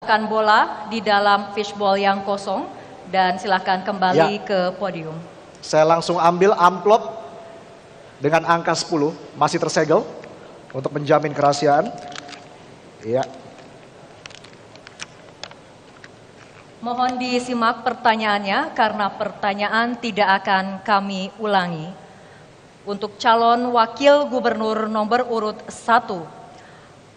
menempatkan bola di dalam fishbowl yang kosong dan silakan kembali ke podium. Saya langsung ambil amplop dengan angka 10 masih tersegel untuk menjamin kerahasiaan. Iya. Mohon disimak pertanyaannya karena pertanyaan tidak akan kami ulangi. Untuk calon wakil gubernur nomor urut 1.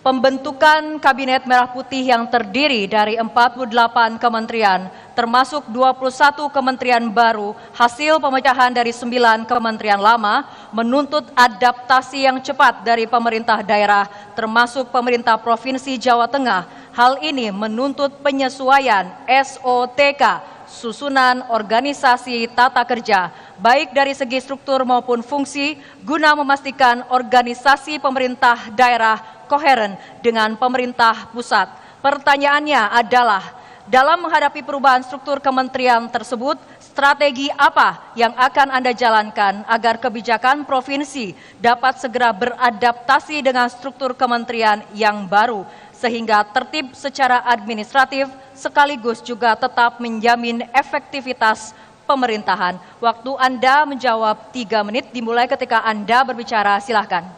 Pembentukan Kabinet Merah Putih yang terdiri dari 48 kementerian, termasuk 21 kementerian baru, hasil pemecahan dari 9 kementerian lama, menuntut adaptasi yang cepat dari pemerintah daerah, termasuk pemerintah Provinsi Jawa Tengah. Hal ini menuntut penyesuaian SOTK, susunan organisasi tata kerja, baik dari segi struktur maupun fungsi, guna memastikan organisasi pemerintah daerah koheren dengan pemerintah pusat. Pertanyaannya adalah, dalam menghadapi perubahan struktur kementerian tersebut, strategi apa yang akan Anda jalankan agar kebijakan provinsi dapat segera beradaptasi dengan struktur kementerian yang baru, sehingga tertib secara administratif sekaligus juga tetap menjamin efektivitas pemerintahan. Waktu Anda menjawab 3 menit dimulai ketika Anda berbicara, silahkan.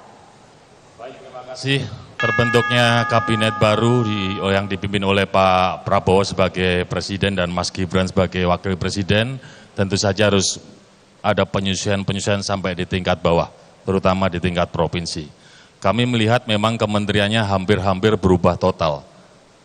Baik, terima kasih. Terbentuknya kabinet baru yang dipimpin oleh Pak Prabowo sebagai presiden dan Mas Gibran sebagai wakil presiden, tentu saja harus ada penyesuaian sampai di tingkat bawah, terutama di tingkat provinsi. Kami melihat memang kementeriannya hampir-hampir berubah total,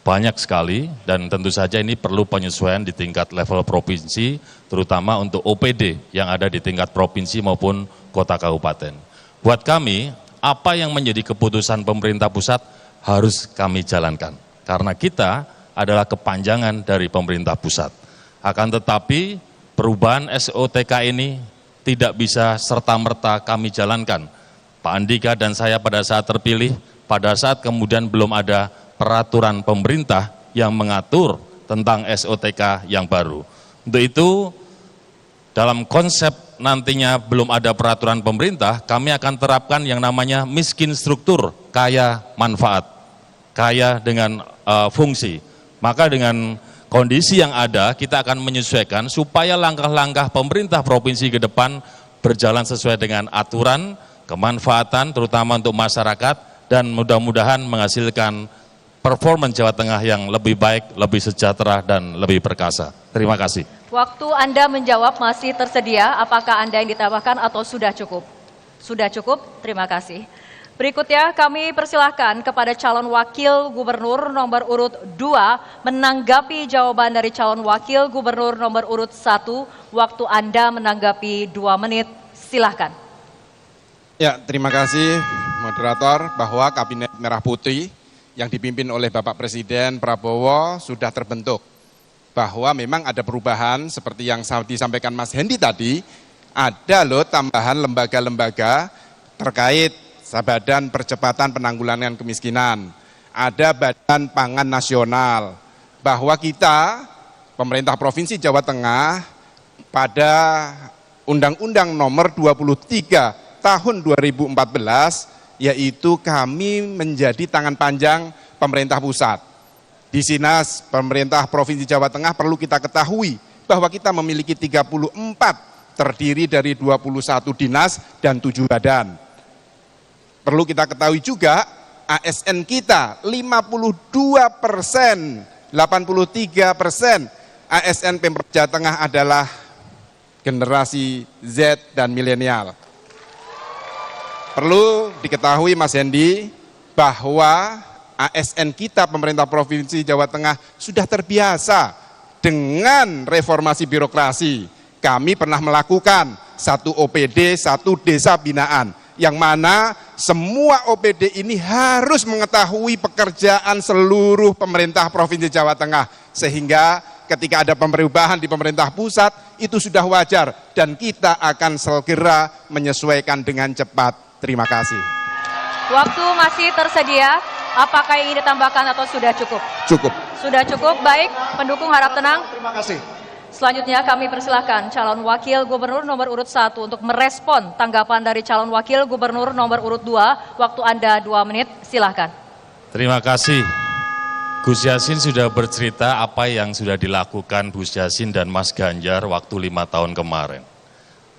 banyak sekali, dan tentu saja ini perlu penyesuaian di tingkat level provinsi, terutama untuk OPD yang ada di tingkat provinsi maupun kota kabupaten. Buat kami, apa yang menjadi keputusan pemerintah pusat harus kami jalankan. Karena kita adalah kepanjangan dari pemerintah pusat. Akan tetapi perubahan SOTK ini tidak bisa serta-merta kami jalankan. Pak Andika dan saya pada saat terpilih, pada saat kemudian belum ada peraturan pemerintah yang mengatur tentang SOTK yang baru. Untuk itu, dalam konsep nantinya belum ada peraturan pemerintah, kami akan terapkan yang namanya miskin struktur, kaya manfaat, kaya dengan fungsi. Maka dengan kondisi yang ada, kita akan menyesuaikan supaya langkah-langkah pemerintah provinsi ke depan berjalan sesuai dengan aturan, kemanfaatan, terutama untuk masyarakat, dan mudah-mudahan menghasilkan performa Jawa Tengah yang lebih baik, lebih sejahtera, dan lebih perkasa. Terima kasih. Waktu Anda menjawab masih tersedia, apakah Anda yang ditambahkan atau sudah cukup? Sudah cukup, terima kasih. Berikutnya kami persilahkan kepada calon wakil gubernur nomor urut 2 menanggapi jawaban dari calon wakil gubernur nomor urut 1. Waktu Anda menanggapi 2 menit, silahkan. Ya, terima kasih moderator, bahwa Kabinet Merah Putih yang dipimpin oleh Bapak Presiden Prabowo sudah terbentuk. Bahwa memang ada perubahan seperti yang disampaikan Mas Hendi tadi, ada loh tambahan lembaga-lembaga terkait Badan Percepatan Penanggulangan Kemiskinan, ada Badan Pangan Nasional, bahwa kita, pemerintah Provinsi Jawa Tengah, pada Undang-Undang Nomor 23 Tahun 2014, yaitu kami menjadi tangan panjang pemerintah pusat. Di Sinas pemerintah Provinsi Jawa Tengah perlu kita ketahui bahwa kita memiliki 34, terdiri dari 21 dinas dan 7 badan. Perlu kita ketahui juga ASN kita 52%, 83% ASN Pemprov Jawa Tengah adalah generasi Z dan milenial. Perlu diketahui Mas Hendi bahwa ASN kita pemerintah Provinsi Jawa Tengah sudah terbiasa dengan reformasi birokrasi. Kami pernah melakukan 1 OPD, 1 desa binaan, yang mana semua OPD ini harus mengetahui pekerjaan seluruh pemerintah Provinsi Jawa Tengah, sehingga ketika ada perubahan di pemerintah pusat itu sudah wajar dan kita akan segera menyesuaikan dengan cepat. Terima kasih. Waktu masih tersedia, apakah yang ingin ditambahkan atau sudah cukup? Cukup. Sudah cukup, baik. Pendukung harap tenang. Terima kasih. Selanjutnya kami persilahkan calon wakil gubernur nomor urut 1 untuk merespon tanggapan dari calon wakil gubernur nomor urut 2. Waktu Anda 2 menit, silahkan. Terima kasih. Gus Yassin sudah bercerita apa yang sudah dilakukan Gus Yassin dan Mas Ganjar waktu 5 tahun kemarin.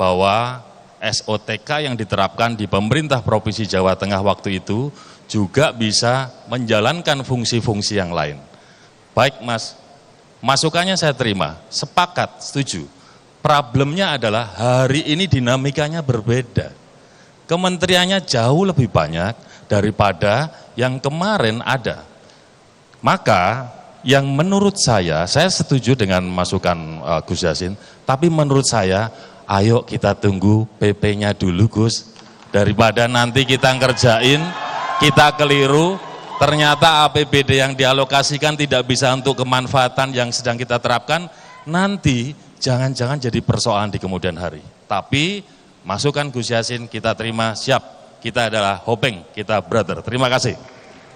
Bahwa SOTK yang diterapkan di pemerintah Provinsi Jawa Tengah waktu itu juga bisa menjalankan fungsi-fungsi yang lain. Baik Mas, masukannya saya terima, sepakat, setuju. Problemnya adalah hari ini dinamikanya berbeda. Kementeriannya jauh lebih banyak daripada yang kemarin ada. Maka yang menurut saya setuju dengan masukan Gus Yassin, tapi menurut saya, ayo kita tunggu PP-nya dulu Gus, daripada nanti kita ngerjain, kita keliru, ternyata APBD yang dialokasikan tidak bisa untuk kemanfaatan yang sedang kita terapkan, nanti jangan-jangan jadi persoalan di kemudian hari. Tapi masukan Gus Yassin kita terima, siap, kita adalah Hopeng, kita brother. Terima kasih.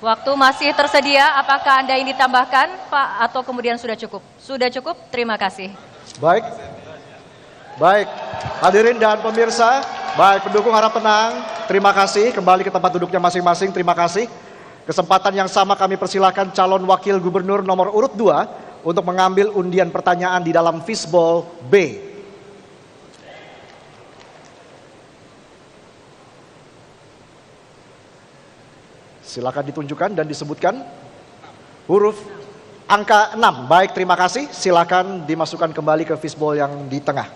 Waktu masih tersedia, apakah Anda ingin ditambahkan, Pak, atau kemudian sudah cukup? Sudah cukup, terima kasih. Baik, baik, hadirin dan pemirsa, baik pendukung harap tenang, terima kasih, kembali ke tempat duduknya masing-masing, terima kasih. Kesempatan yang sama kami persilakan calon wakil gubernur nomor urut 2 untuk mengambil undian pertanyaan di dalam fishbowl B. Silakan ditunjukkan dan disebutkan huruf angka 6. Baik, terima kasih. Silakan dimasukkan kembali ke fishbowl yang di tengah.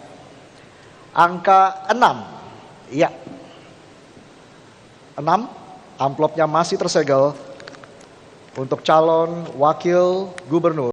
Angka 6. Iya. 6. Amplopnya masih tersegel untuk calon wakil gubernur.